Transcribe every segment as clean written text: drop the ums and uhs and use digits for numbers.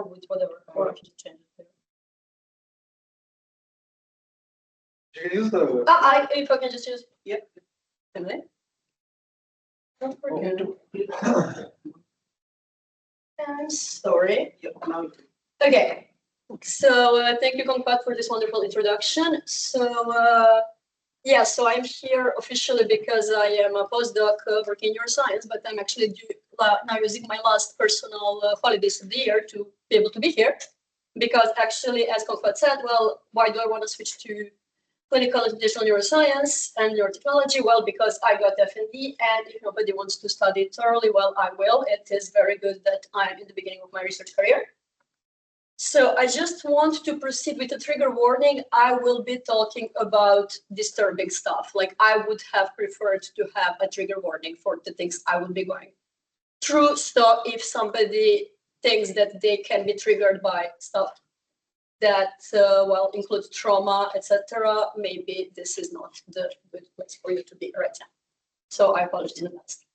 or with whatever. Or I can just change it there. You can use the. If I can just use. Yeah. Can I? Don't forget. I'm sorry. Okay. So thank you, Compat, for this wonderful introduction. So yeah, so I'm here officially because I am a postdoc working in neuroscience, but I'm actually now using my last personal holidays of the year to be able to be here. Because actually, as Compat said, well, why do I want to switch to clinical and computational neuroscience and neurotechnology? Well, because I got FND, and if nobody wants to study it thoroughly, well, I will. It is very good that I'm in the beginning of my research career. So I just want to proceed with a trigger warning. I will be talking about disturbing stuff. Like I would have preferred to have a trigger warning for the things I would be going through. So if somebody thinks that they can be triggered by stuff that well includes trauma, etc., maybe this is not the good place for you to be right now. So I apologize in advance.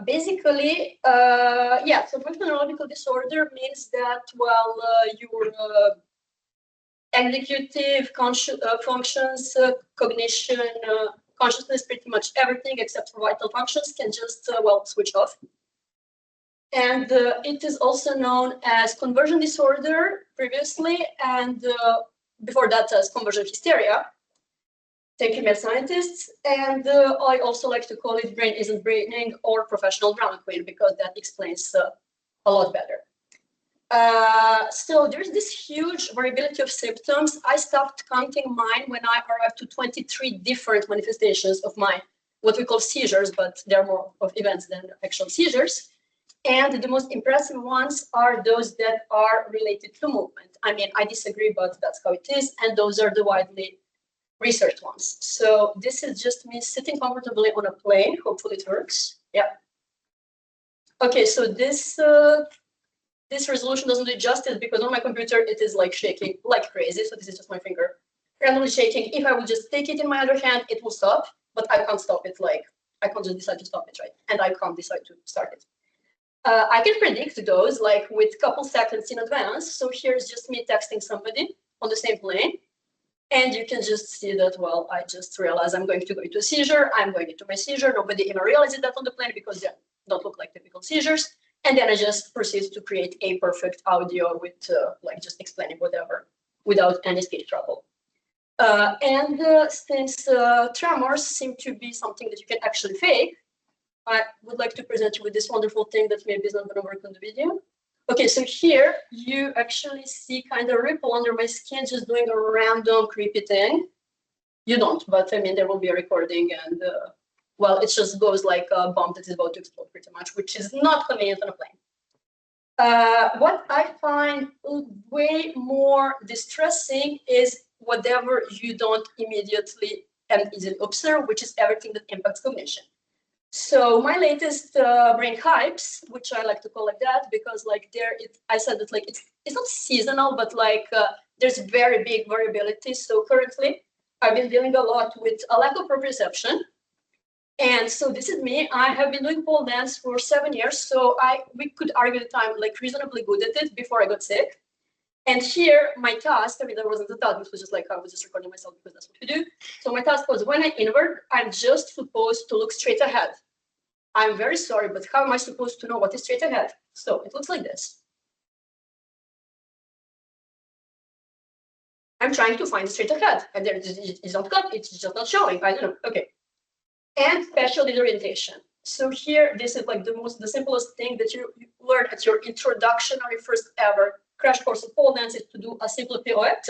Basically, yeah, so functional neurological disorder means that, well, your executive functions, cognition, consciousness, pretty much everything except for vital functions can just, well, switch off. And it is also known as conversion disorder previously, and before that as conversion hysteria. Thank you, mad scientists. And I also like to call it brain isn't braining or professional drama queen, because that explains a lot better. So there's this huge variability of symptoms. I stopped counting mine when I arrived to 23 different manifestations of my, what we call seizures, but they're more of events than actual seizures. And the most impressive ones are those that are related to movement. I mean, I disagree, but that's how it is. And those are the widely research ones. So this is just me sitting comfortably on a plane. Hopefully it works. Yeah. Okay, so this this resolution doesn't do justice because on my computer it is like shaking like crazy. So this is just my finger randomly shaking. If I would just take it in my other hand, it will stop, but I can't stop it. Like I can't just decide to stop it, right? And I can't decide to start it. I can predict those like with a couple seconds in advance. So here's just me texting somebody on the same plane. And you can just see that, well, I just realized I'm going to go into a seizure. I'm going into my seizure. Nobody even realizes that on the plane because they don't look like typical seizures. And then I just proceed to create a perfect audio with like just explaining whatever without any speech trouble. Since tremors seem to be something that you can actually fake, I would like to present you with this wonderful thing that maybe is not going to work on the video. Okay, so here you actually see kind of a ripple under my skin, just doing a random creepy thing. You don't, but I mean, there will be a recording and, well, it just goes like a bomb that is about to explode pretty much, which is not convenient on a plane. What I find way more distressing is whatever you don't immediately and easily observe, which is everything that impacts cognition. So my latest brain hypes, which I like to call like that, because like I said that like it's not seasonal, but like there's very big variability. So currently I've been dealing a lot with a lack of proprioception. And so this is me. I have been doing pole dance for 7 years. So we could argue that I'm like reasonably good at it before I got sick. And here my task, I mean, there wasn't a task, it was just like I was just recording myself because that's what we do. So my task was when I invert, I'm just supposed to look straight ahead. I'm very sorry, but how am I supposed to know what is straight ahead? So it looks like this. I'm trying to find straight ahead, and there it's not cut, it's just not showing. I don't know. Okay. And spatial disorientation. So here, this is like the simplest thing that you learn at your introductory first ever crash course of pole dance is to do a simple pirouette.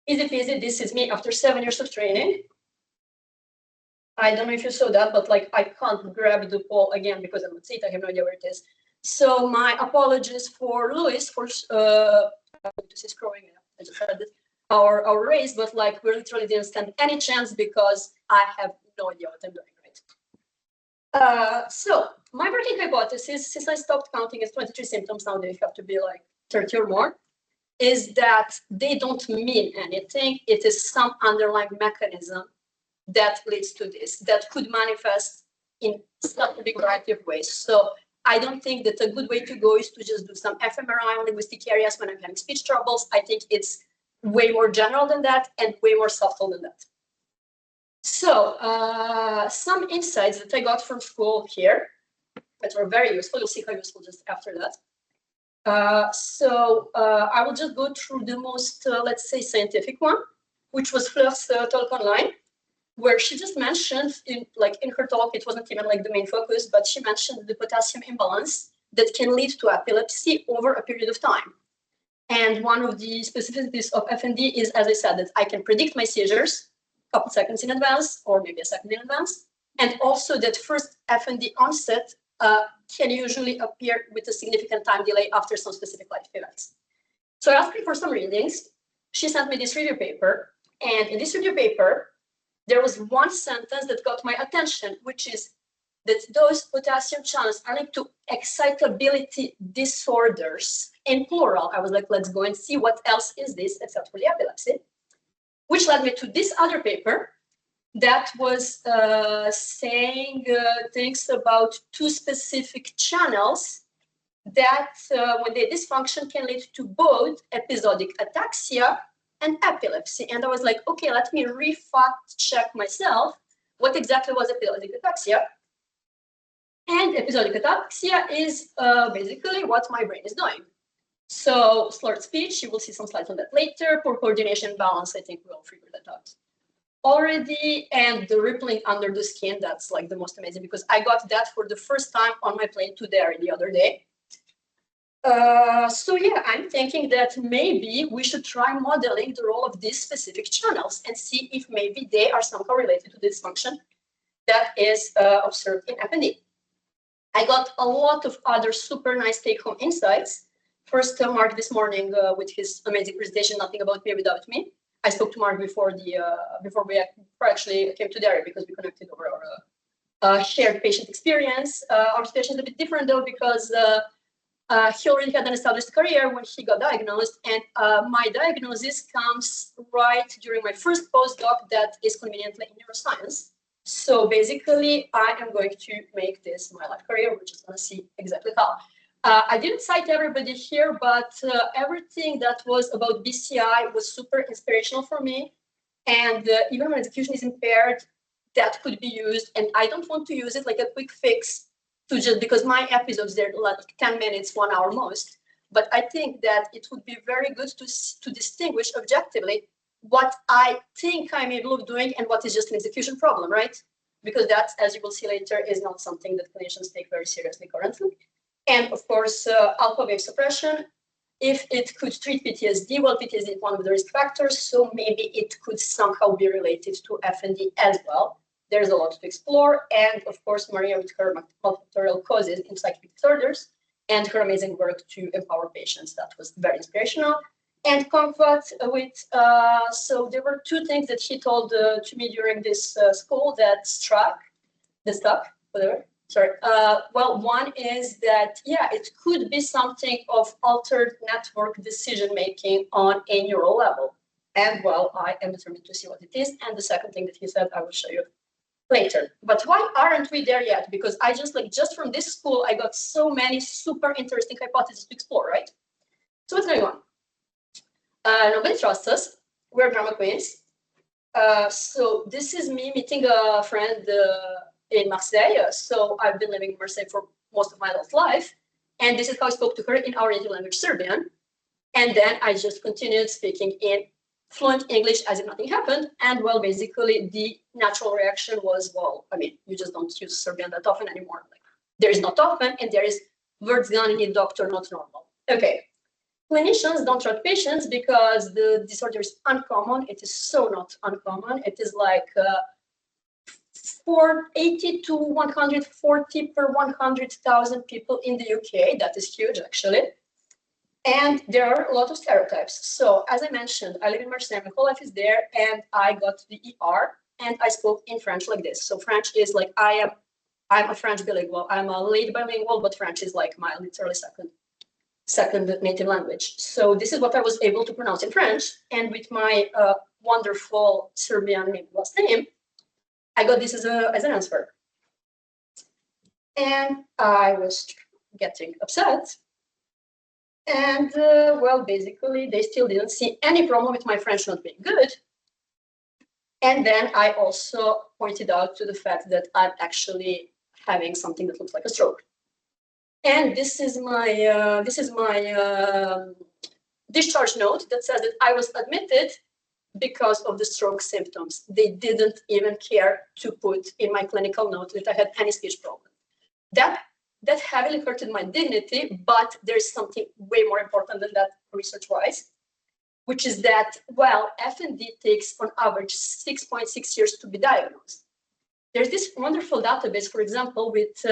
Easy peasy. This is me after 7 years of training. I don't know if you saw that, but like I can't grab the pole again because I'm not seat. I have no idea where it is. So my apologies for Louis for this is scrolling. I just had this our race, but like we literally didn't stand any chance because I have no idea what I'm doing, right? So my working hypothesis, since I stopped counting as 23 symptoms, now they have to be like 30 or more, is that they don't mean anything. It is some underlying mechanism that leads to this, that could manifest in some big variety of ways. So I don't think that a good way to go is to just do some fMRI on linguistic areas when I'm having speech troubles. I think it's way more general than that and way more subtle than that. So some insights that I got from school here that were very useful. You'll see how useful just after that. I will just go through the most, let's say, scientific one, which was Fleur's talk online, where she just mentioned in her talk, it wasn't even like the main focus, but she mentioned the potassium imbalance that can lead to epilepsy over a period of time. And one of the specificities of FND is, as I said, that I can predict my seizures a couple seconds in advance, or maybe a second in advance. And also that first FND onset can usually appear with a significant time delay after some specific life events. So I asked her for some readings. She sent me this review paper. And in this review paper, there was one sentence that got my attention, which is that those potassium channels are linked to excitability disorders in plural. I was like, let's go and see what else is this except for the epilepsy, which led me to this other paper that was saying things about two specific channels that when they dysfunction can lead to both episodic ataxia and epilepsy. And I was like, okay, let me re-fact check myself. What exactly was episodic ataxia? And episodic ataxia is basically what my brain is doing. So slurred speech, you will see some slides on that later. Poor coordination balance, I think we'll figure that out already. And the rippling under the skin, that's like the most amazing because I got that for the first time on my plane to Derry the other day. So yeah, I'm thinking that maybe we should try modeling the role of these specific channels and see if maybe they are somehow related to dysfunction that is observed in FND. I got a lot of other super nice take-home insights. First, Mark this morning with his amazing presentation, Nothing About Me Without Me. I spoke to Mark before we actually came to Derry because we connected over our shared patient experience. Our situation is a bit different though because he already had an established career when he got diagnosed, and my diagnosis comes right during my first postdoc that is conveniently in neuroscience. So basically, I am going to make this my life career. We're just going to see exactly how. I didn't cite everybody here, but everything that was about BCI was super inspirational for me. And even when execution is impaired, that could be used. And I don't want to use it like a quick fix to just because my episodes, they're like 10 minutes, 1 hour most. But I think that it would be very good to distinguish objectively what I think I'm able of doing and what is just an execution problem, right? Because that, as you will see later, is not something that clinicians take very seriously currently. And of course, alpha wave suppression, if it could treat PTSD, well, PTSD is one of the risk factors, so maybe it could somehow be related to FND as well. There's a lot to explore. And of course, Maria with her multifactorial causes in psychiatric disorders and her amazing work to empower patients. That was very inspirational. And Comfort with, so there were two things that he told to me during this school that stuck, whatever. Sorry. Well, one is that, yeah, it could be something of altered network decision-making on a neural level. And well, I am determined to see what it is. And the second thing that he said, I will show you later. But why aren't we there yet? Because I just from this school, I got so many super interesting hypotheses to explore, right? So what's going on? Nobody trusts us. We're drama queens. So this is me meeting a friend in Marseille. So I've been living in Marseille for most of my adult life. And this is how I spoke to her in our native language, Serbian. And then I just continued speaking in fluent English as if nothing happened. And well, basically the natural reaction was, well, I mean, you just don't use Serbian that often anymore. Like, there is not often, and there is words gone in doctor, not normal. Okay. Clinicians don't treat patients because the disorder is uncommon. It is so not uncommon. It is like 80 to 140 per 100,000 people in the UK. That is huge, actually. And there are a lot of stereotypes. So as I mentioned, I live in Marseille. My whole life is there, and I got to the ER, and I spoke in French like this. So French is like I'm a French bilingual. I'm a late bilingual, but French is like my literally second native language. So this is what I was able to pronounce in French. And with my wonderful Serbian last name, I got this as an answer. And I was getting upset. And well, basically, they still didn't see any problem with my French not being good. And then I also pointed out to the fact that I'm actually having something that looks like a stroke. And this is my discharge note that says that I was admitted because of the stroke symptoms. They didn't even care to put in my clinical note that I had any speech problem. That heavily hurted my dignity, but there's something way more important than that research-wise, which is that, well, FND takes on average 6.6 years to be diagnosed. There's this wonderful database, for example, with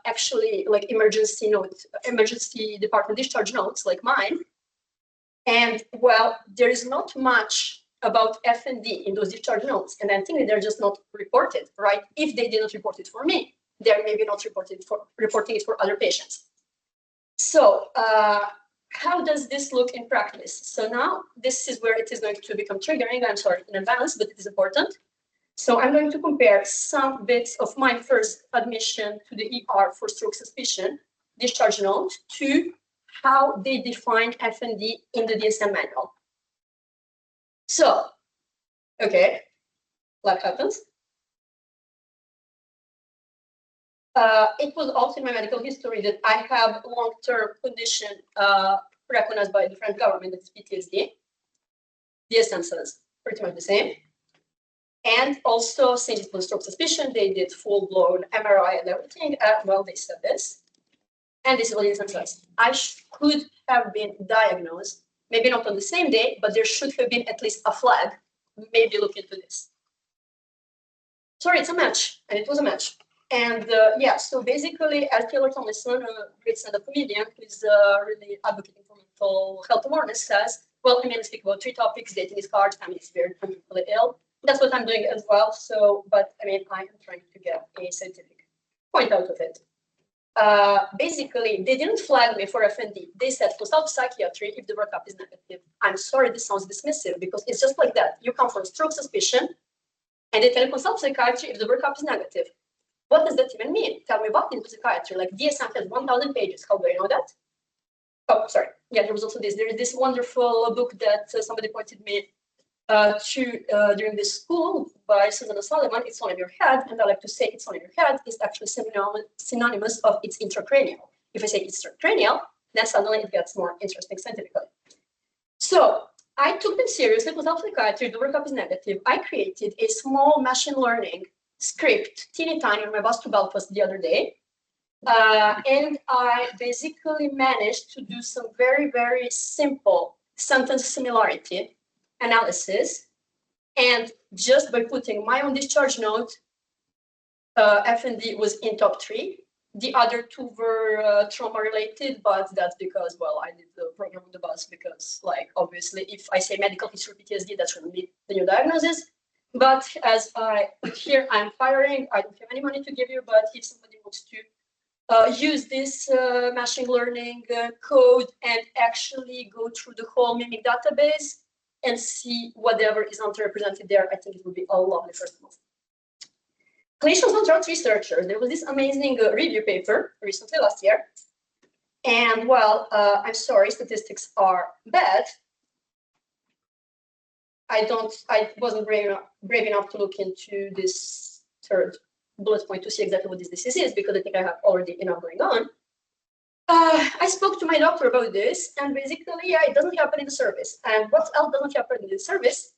actually like emergency department discharge notes like mine. And well, there is not much about FND in those discharge notes. And I think they're just not reported, right? If they didn't report it for me, they're maybe not reporting it for other patients. So how does this look in practice? So now this is where it is going to become triggering. I'm sorry in advance, but it is important. So I'm going to compare some bits of my first admission to the ER for stroke suspicion discharge note to how they define FND in the DSM manual. So, okay, what happens? It was also in my medical history that I have a long-term condition recognized by the French government, that's PTSD. DSM says pretty much the same. And also, since it was stroke suspicion, they did full-blown MRI and everything. Well, they said this. And this is what DSM says. I could have been diagnosed, maybe not on the same day, but there should have been at least a flag. Maybe look into this. Sorry, it's a match, and it was a match. And yeah, so basically, as Taylor Tomlinson, a great stand-up comedian who is really advocating for mental health awareness, says, well, I mainly speak about 3 topics: dating is hard, family is weird, I'm mentally ill. That's what I'm doing as well. So, but I mean, I am trying to get a scientific point out of it. Basically, they didn't flag me for FND. They said consult psychiatry if the workup is negative. I'm sorry, this sounds dismissive because it's just like that. You come for stroke suspicion, and they tell you consult psychiatry if the workup is negative. What does that even mean? Tell me what into psychiatry. Like DSM has 1,000 pages. How do I know that? Oh, sorry. Yeah, there was also this. There is this wonderful book that somebody pointed me during this school by Snežana Todorović. It's all in your head, and I like to say it's all in your head is actually synonymous of it's intracranial. If I say it's intracranial, then suddenly it gets more interesting scientifically. So I took them seriously. Consult psychiatry. The workup is negative. I created a small machine learning script, teeny tiny, on my bus to Belfast the other day. And I basically managed to do some very, very simple sentence similarity analysis. And just by putting my own discharge note, FND was in top 3. The other 2 were trauma related, but that's because, well, I did the program on the bus because, like, obviously, if I say medical history PTSD, that shouldn't be the new diagnosis. But as I put here, I'm firing. I don't have any money to give you, but if somebody wants to use this machine learning code and actually go through the whole mimic database and see whatever is underrepresented there, I think it would be a lovely first move. Clinicians, not drug researchers. There was this amazing review paper recently, last year. And well, I'm sorry, statistics are bad. I wasn't brave enough to look into this 3rd bullet point to see exactly what this disease is, because I think I have already enough going on. I spoke to my doctor about this, and basically, yeah, it doesn't happen in the service. And what else doesn't happen in the service?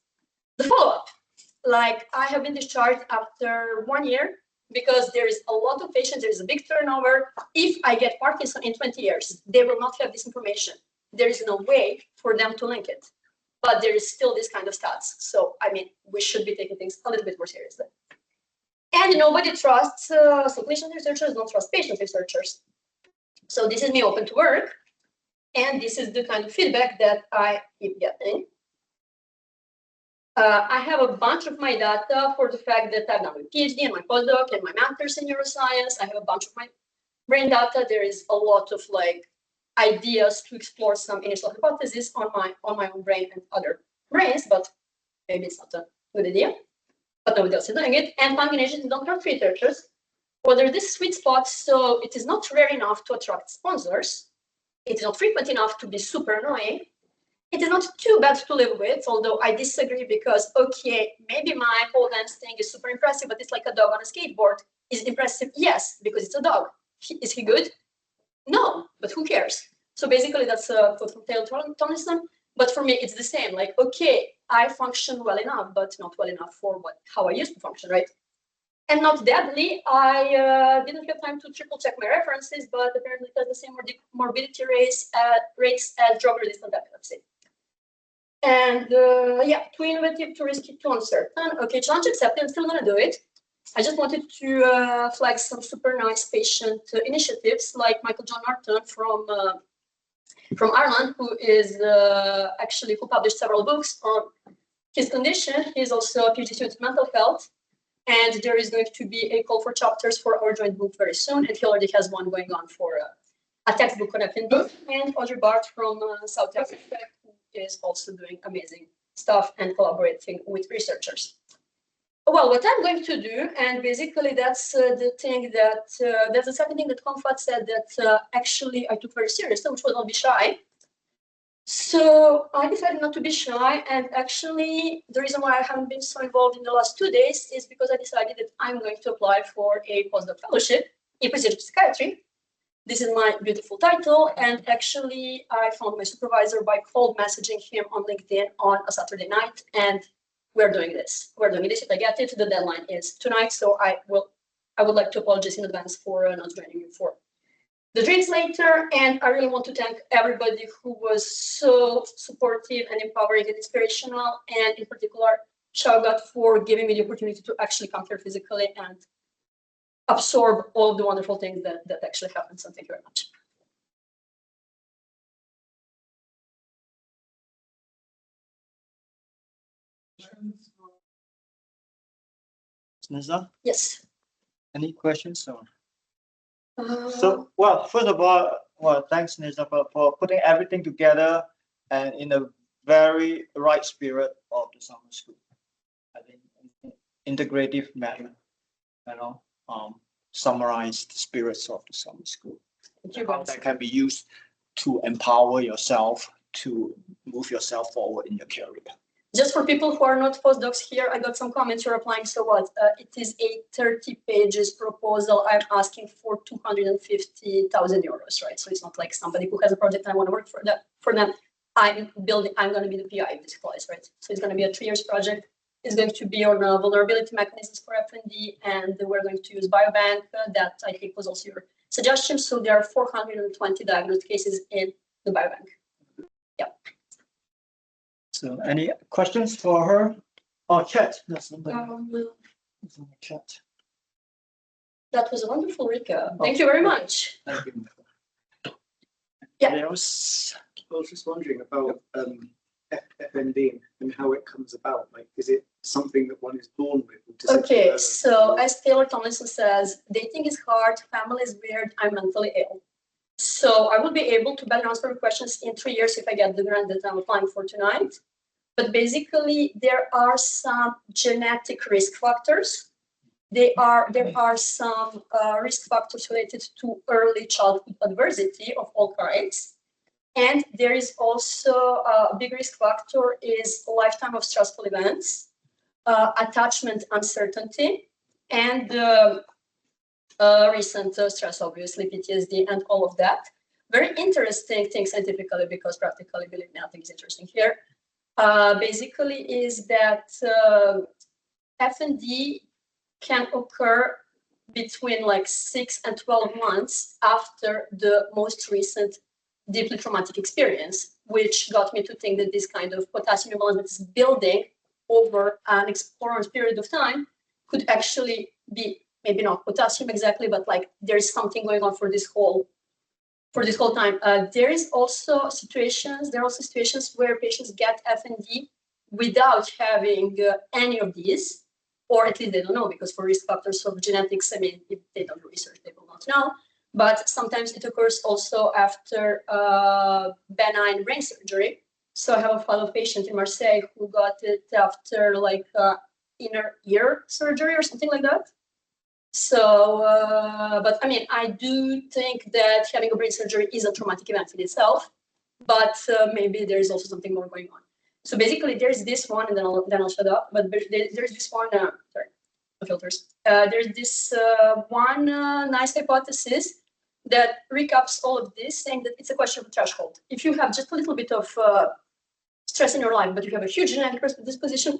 The follow-up. Like, I have been discharged after 1 year because there is a lot of patients, there is a big turnover. If I get Parkinson in 20 years, they will not have this information. There is no way for them to link it. But there is still this kind of stats. So, I mean, we should be taking things a little bit more seriously. And nobody trusts, so clinician researchers don't trust patient researchers. So this is me open to work. And this is the kind of feedback that I keep getting. I have a bunch of my data for the fact that I've done my PhD and my postdoc and my master's in neuroscience. I have a bunch of my brain data. There is a lot of like ideas to explore some initial hypotheses on my own brain and other brains, but maybe it's not a good idea. But nobody else is doing it. And combinations don't trust researchers. Well, there's this sweet spot, so it is not rare enough to attract sponsors. It is not frequent enough to be super annoying. It is not too bad to live with, although I disagree because, okay, maybe my whole dance thing is super impressive, but it's like a dog on a skateboard. Is it impressive? Yes, because it's a dog. Is he good? No, but who cares? So basically that's a quote from Taylor Tomlinson. But for me, it's the same. Like, okay, I function well enough, but not well enough for how I used to function, right? And not deadly. I didn't have time to triple check my references, but apparently it has the same morbidity rates as drug-resistant epilepsy. And yeah, too innovative, too risky, too uncertain. Okay, challenge accepted. I'm still gonna do it. I just wanted to flag some super nice patient initiatives, like Michael John Norton from Ireland, who is who published several books on his condition. He's also a PhD student in mental health, and there is going to be a call for chapters for our joint book very soon, and he already has one going on for a textbook on FND. And Audrey Bart from South Africa, who is also doing amazing stuff and collaborating with researchers. Well, what I'm going to do, and basically that's the thing that, that's the second thing that Comfort said that actually I took very seriously, which was not be shy. So I decided not to be shy, and actually the reason why I haven't been so involved in the last 2 days is because I decided that I'm going to apply for a postdoc fellowship in precision psychiatry. This is my beautiful title, and actually I found my supervisor by cold messaging him on LinkedIn on a Saturday night, and we're doing this. We're doing this. If I get it, the deadline is tonight. So I would like to apologize in advance for not joining you for the drinks later. And I really want to thank everybody who was so supportive and empowering and inspirational. And in particular, Shaugat for giving me the opportunity to actually come here physically and absorb all of the wonderful things that actually happened. So thank you very much. Snežana? Yes. Any questions? So, well, first of all, thanks, Snežana, for putting everything together and in a very right spirit of the summer school. I think integrative manner, summarize the spirits of the summer school. How that can be used to empower yourself to move yourself forward in your career. Just for people who are not postdocs here, I got some comments. You're applying, so what? It is a 30 pages proposal. I'm asking for 250,000 euros, right? So it's not like somebody who has a project and I want to work for them. I'm going to be the PI of this class, right? So it's going to be a 3 years project. It's going to be on vulnerability mechanisms for FND, and we're going to use biobank. That I think was also your suggestion. So there are 420 diagnosed cases in the biobank. Yeah. So any questions for her? Oh, chat. That's chat. That was a wonderful recap. Thank you very much. Thank you. Yeah. I was just wondering about FND and how it comes about. Like, is it something that one is born with? Okay, so as Taylor Tomlinson says, dating is hard, family is weird, I'm mentally ill. So I will be able to better answer your questions in 3 years if I get the grant that I'm applying for tonight. But basically, there are some genetic risk factors. There are some risk factors related to early childhood adversity of all kinds. And there is also a big risk factor is a lifetime of stressful events, attachment uncertainty, and recent stress, obviously, PTSD, and all of that. Very interesting thing scientifically, because practically, believe me, nothing is interesting here. Basically, is that FND can occur between like 6 and 12 months after the most recent deeply traumatic experience, which got me to think that this kind of potassium imbalance is building over an exploratory period of time could actually be maybe not potassium exactly, but like there's something going on for this whole time. There are also situations where patients get FND without having any of these, or at least they don't know, because for risk factors of genetics, I mean, if they don't do research, they will not know. But sometimes it occurs also after benign brain surgery. So I have a fellow patient in Marseille who got it after like inner ear surgery or something like that. So, but I mean, I do think that having a brain surgery is a traumatic event in itself, but maybe there is also something more going on. So basically, there's this one, and then I'll shut up. But there's this one. Sorry, the filters. There's this one nice hypothesis that recaps all of this, saying that it's a question of threshold. If you have just a little bit of stress in your life, but you have a huge genetic predisposition,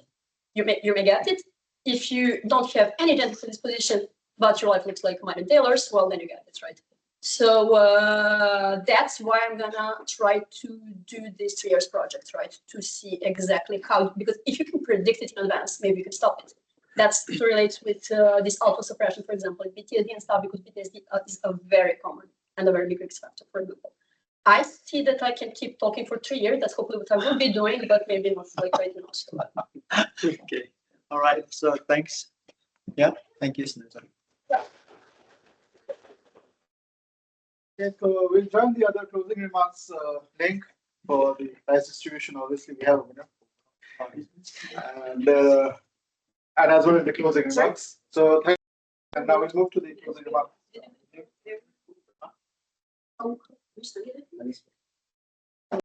you may get it. If you don't have any genetic predisposition, but your life looks like mine and Taylor's, well, then you get it, right? So that's why I'm gonna try to do this 3 years project, right? To see exactly how, because if you can predict it in advance, maybe you can stop it. That's to relate with this alpha suppression, for example, in PTSD and stuff, because PTSD is a very common and a very big risk factor for people. I see that I can keep talking for 3 years. That's hopefully what I will be doing, but maybe not like right now. So. Okay. All right. So thanks. Yeah. Thank you, Snežana. Yeah, so we'll join the other closing remarks link for the price distribution. Obviously, we have a winner. And as well as the closing remarks. So thank you. And now we'll move to the closing remarks.